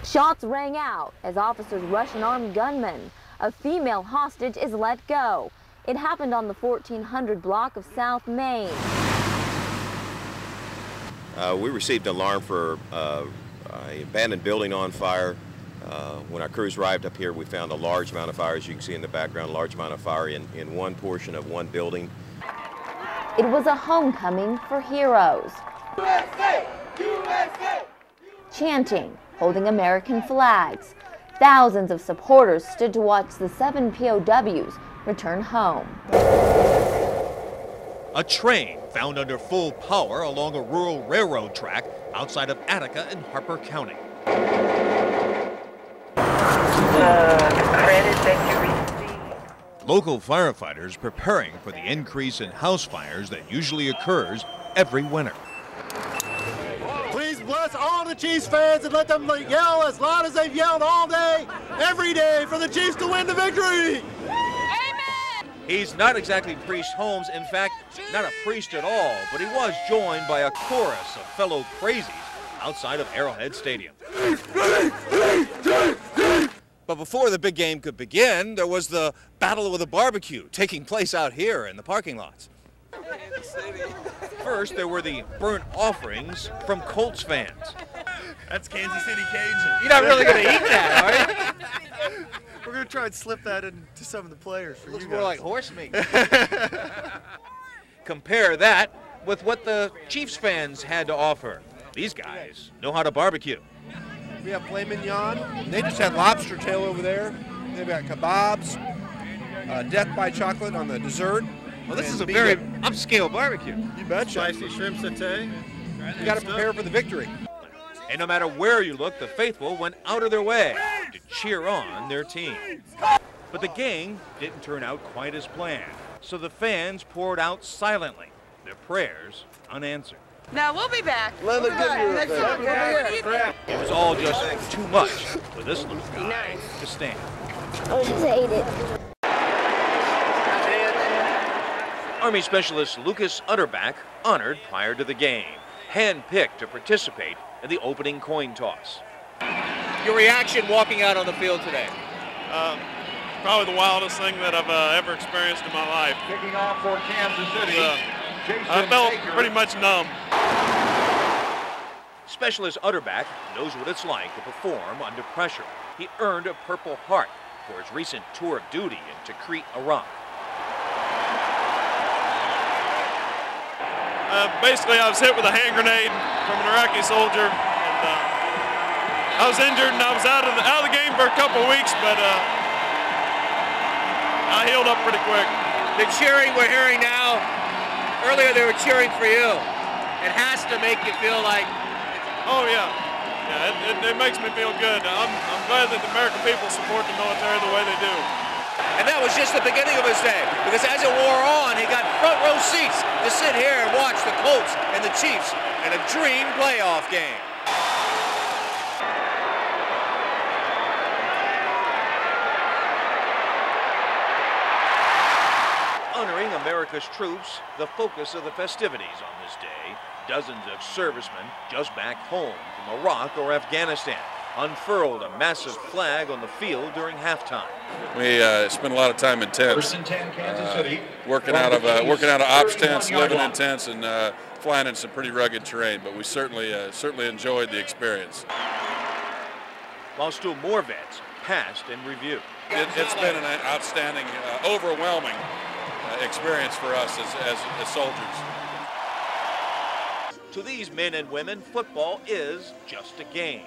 Shots rang out as officers rush an armed gunman. A female hostage is let go. It happened on the 1400 block of South Main. We received an alarm for an abandoned building on fire. When our crews arrived up here, we found a large amount of fire, as you can see in the background, a large amount of fire in one portion of one building. It was a homecoming for heroes. USA! USA! Chanting, holding American flags. Thousands of supporters stood to watch the 7 POWs return home. A train found under full power along a rural railroad track outside of Attica in Harper County. Credit that you received. Local firefighters preparing for the increase in house fires that usually occurs every winter. Please bless all the Chiefs fans and let them yell as loud as they've yelled all day, every day, for the Chiefs to win the victory. Amen! He's not exactly Priest Holmes, in fact, not a priest at all, but he was joined by a chorus of fellow crazies outside of Arrowhead Stadium. But before the big game could begin, there was the Battle of the Barbecue taking place out here in the parking lots. First, there were the burnt offerings from Colts fans. That's Kansas City Cajun. You're not really going to eat that, are you? We're going to try and slip that into some of the players for you guys. Looks more like horse meat. Compare that with what the Chiefs fans had to offer. These guys know how to barbecue. We have filet mignon. They just had lobster tail over there. They've got kebabs, death by chocolate on the dessert. Well, this is a very upscale barbecue. You betcha. Spicy shrimp satay. You got to prepare for the victory. And no matter where you look, the faithful went out of their way to cheer on their team. But the game didn't turn out quite as planned, so the fans poured out silently, their prayers unanswered. Now we'll be back. Let me give you a It was all just too much for this little guy to stand. I just hate it. Army Specialist Lucas Utterback honored prior to the game, handpicked to participate in the opening coin toss. Your reaction walking out on the field today? Probably the wildest thing that I've ever experienced in my life. Kicking off for Kansas City. I felt pretty much numb. Specialist Utterback knows what it's like to perform under pressure. He earned a Purple Heart for his recent tour of duty in Tikrit, Iraq. Basically, I was hit with a hand grenade from an Iraqi soldier, and I was injured and I was out of the game for a couple of weeks, but I healed up pretty quick. The cheering we're hearing now, earlier they were cheering for you. It has to make you feel like... Oh yeah, it makes me feel good. I'm glad that the American people support the military the way they do. And that was just the beginning of his day, because as it wore on, he got front row seats to sit here and watch the Colts and the Chiefs in a dream playoff game. Honoring America's troops, the focus of the festivities on this day, dozens of servicemen just back home from Iraq or Afghanistan unfurled a massive flag on the field during halftime. We spent a lot of time in tents, Kansas City. working out of ops tents, living in tents, and flying in some pretty rugged terrain. But we certainly enjoyed the experience. While still more vets passed in review. It's been an outstanding, overwhelming experience for us as soldiers. To these men and women, football is just a game.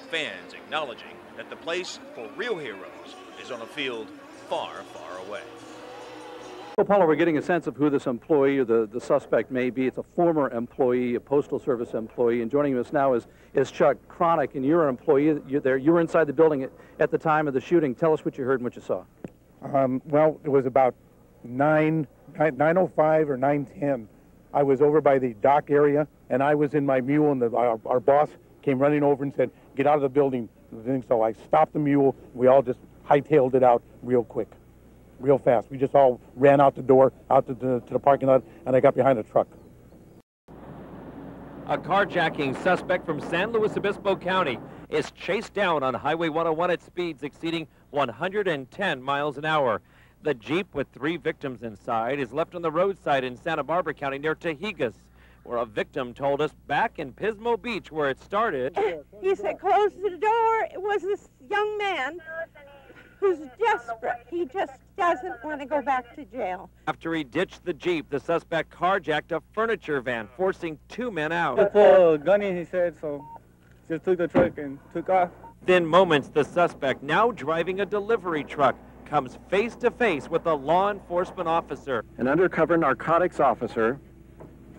Fans acknowledging that the place for real heroes is on a field far, far away. Well, Paula, we're getting a sense of who this employee or the suspect may be. It's a former employee, a Postal Service employee, and joining us now is Chuck Cronick, and you're an employee. You were inside the building at the time of the shooting. Tell us what you heard and what you saw. Well, it was about 9:05 or 9:10. I was over by the dock area, and I was in my mule, and our boss came running over and said, "Get out of the building." So I stopped the mule. We all just hightailed it out real quick. real fast. We just all ran out the door, out to the parking lot, and I got behind a truck. A carjacking suspect from San Luis Obispo County is chased down on Highway 101 at speeds exceeding 110 miles an hour. The Jeep with 3 victims inside is left on the roadside in Santa Barbara County near Tejigas, where a victim told us back in Pismo Beach where it started. He said, close the door. It was this young man who's desperate. He just doesn't want to go back to jail. After he ditched the Jeep, the suspect carjacked a furniture van, forcing 2 men out. He pulled a gun in, he said, so just took the truck and took off. Within moments, the suspect, now driving a delivery truck, comes face to face with a law enforcement officer. An undercover narcotics officer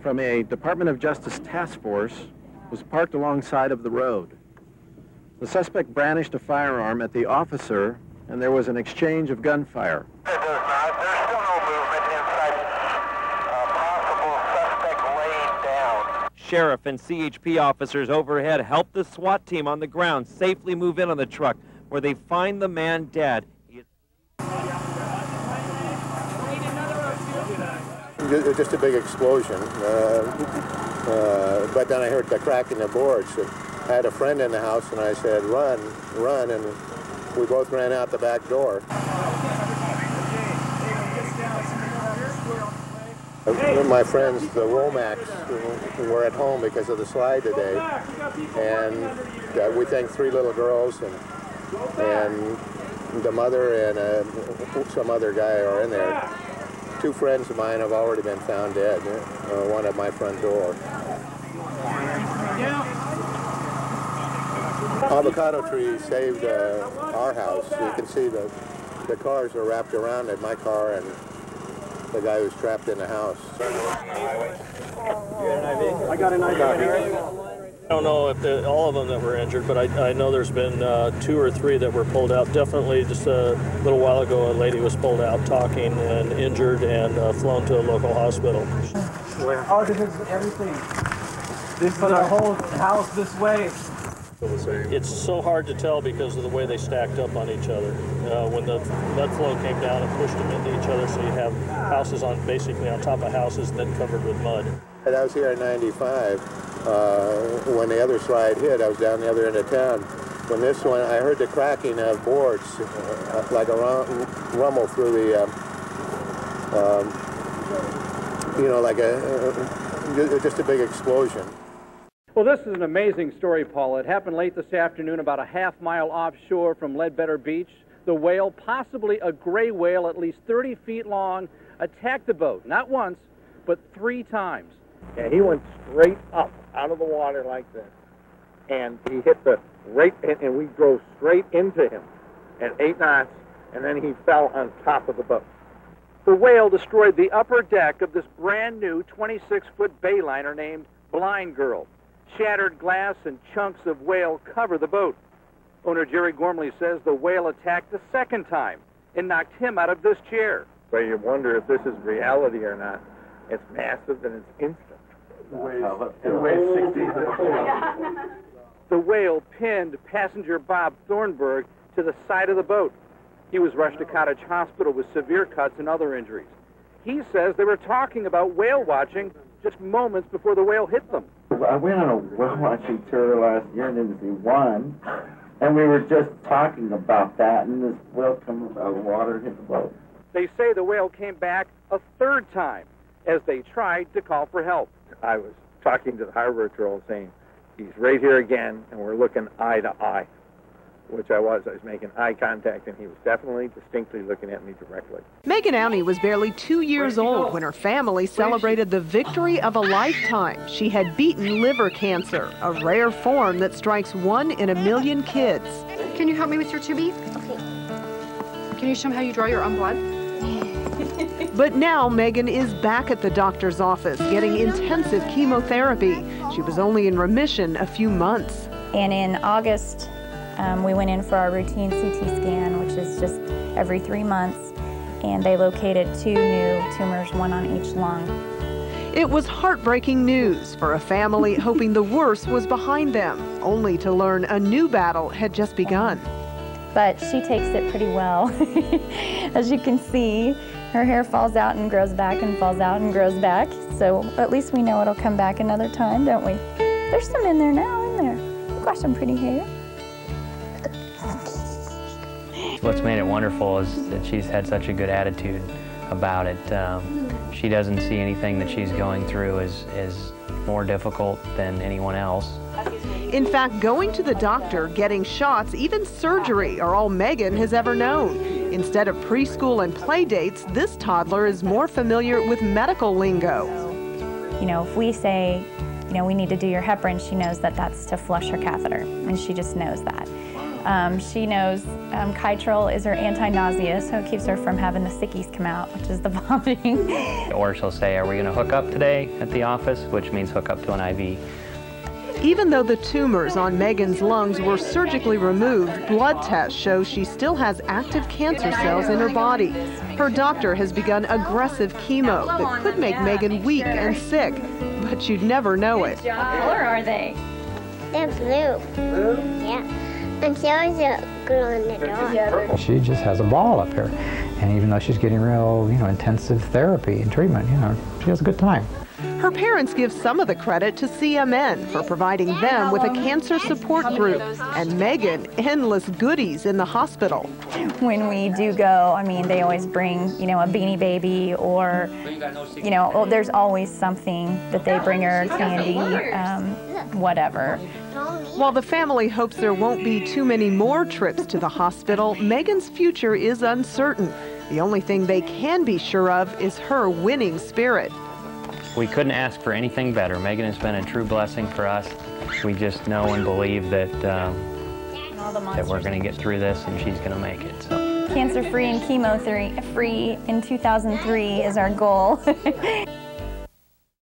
from a Department of Justice task force was parked alongside of the road. The suspect brandished a firearm at the officer, and there was an exchange of gunfire. There's still no movement inside. Possible suspect laid down. Sheriff and CHP officers overhead help the SWAT team on the ground safely move in on the truck, where they find the man dead. It was just a big explosion, but then I heard the cracking of boards. I had a friend in the house, and I said, run, run, and we both ran out the back door. My friends, the Womacs, were at home because of the slide today, and we think 3 little girls and the mother and some other guy are in there. 2 friends of mine have already been found dead, one at my front door. Avocado tree saved our house. You can see the cars are wrapped around it, my car and the guy who's trapped in the house. I got an IV. I don't know if all of them that were injured, but I know there's been 2 or 3 that were pulled out. Definitely just a little while ago, a lady was pulled out talking and injured and flown to a local hospital. Oh, this is everything. They put our whole house this way. It's so hard to tell because of the way they stacked up on each other. When the mud flow came down, it pushed them into each other, so you have houses basically on top of houses and then covered with mud. And I was here in '95 when the other slide hit. I was down the other end of town. When this one, I heard the cracking of boards, like a rumble through the, like just a big explosion. Well, this is an amazing story, Paula. It happened late this afternoon, about a half-mile offshore from Ledbetter Beach. The whale, possibly a gray whale at least 30 feet long, attacked the boat, not once, but 3 times. Yeah, he went straight up out of the water like this, and he hit and we drove straight into him at 8 knots, and then he fell on top of the boat. The whale destroyed the upper deck of this brand new 26-foot bayliner named Blind Girl. Shattered glass and chunks of whale cover the boat. Owner Jerry Gormley says the whale attacked the 2nd time and knocked him out of this chair. But you wonder if this is reality or not. It's massive and it's instant. It weighs 60. The whale pinned passenger Bob Thornburg to the side of the boat. He was rushed to Cottage Hospital with severe cuts and other injuries. He says they were talking about whale watching just moments before the whale hit them. I went on a whale watching tour last year in Industry 1, and we were just talking about that, and this whale comes out of the water and hit the boat. They say the whale came back a 3rd time as they tried to call for help. I was talking to the harbor patrol saying, he's right here again, and we're looking eye to eye, which I was making eye contact, and he was definitely distinctly looking at me directly. Megan Owney was barely 2 years old when her family celebrated the victory of a lifetime. She had beaten liver cancer, a rare form that strikes 1 in a million kids. Can you help me with your tubie? Okay. Can you show them how you draw your own blood? But now Megan is back at the doctor's office getting intensive chemotherapy. She was only in remission a few months. And in August, we went in for our routine CT scan, which is just every 3 months, and they located 2 new tumors, 1 on each lung. It was heartbreaking news for a family hoping the worst was behind them, only to learn a new battle had just begun. but she takes it pretty well. As you can see, her hair falls out and grows back and falls out and grows back. So at least we know it'll come back another time, don't we? There's some in there now, in there. You've got some pretty hair. What's made it wonderful is that she's had such a good attitude about it. She doesn't see anything that she's going through as more difficult than anyone else. In fact, going to the doctor, getting shots, even surgery are all Megan has ever known. Instead of preschool and play dates, this toddler is more familiar with medical lingo. You know, if we say, you know, we need to do your heparin, she knows that that's to flush her catheter, and she just knows that. She knows Kytril is her anti-nausea, so it keeps her from having the sickies come out, which is the vomiting. Or she'll say, are we going to hook up today at the office, which means hook up to an IV. Even though the tumors on Megan's lungs were surgically removed, blood tests show she still has active cancer cells in her body. Her doctor has begun aggressive chemo that could make Megan weak and sick, but you'd never know it. What color are they? They're blue. Blue? Yeah. And so is a girl in the dark. She just has a ball up here. And even though she's getting real, intensive therapy and treatment, she has a good time. Her parents give some of the credit to CMN for providing them with a cancer support group, and Megan endless goodies in the hospital. When we do go, I mean, they always bring, a Beanie Baby or, there's always something that they bring her, candy, whatever. While the family hopes there won't be too many more trips to the hospital, Megan's future is uncertain. The only thing they can be sure of is her winning spirit. We couldn't ask for anything better. Megan has been a true blessing for us. We just know and believe that we're going to get through this and she's going to make it. So. Cancer-free and chemo-free in 2003 is our goal.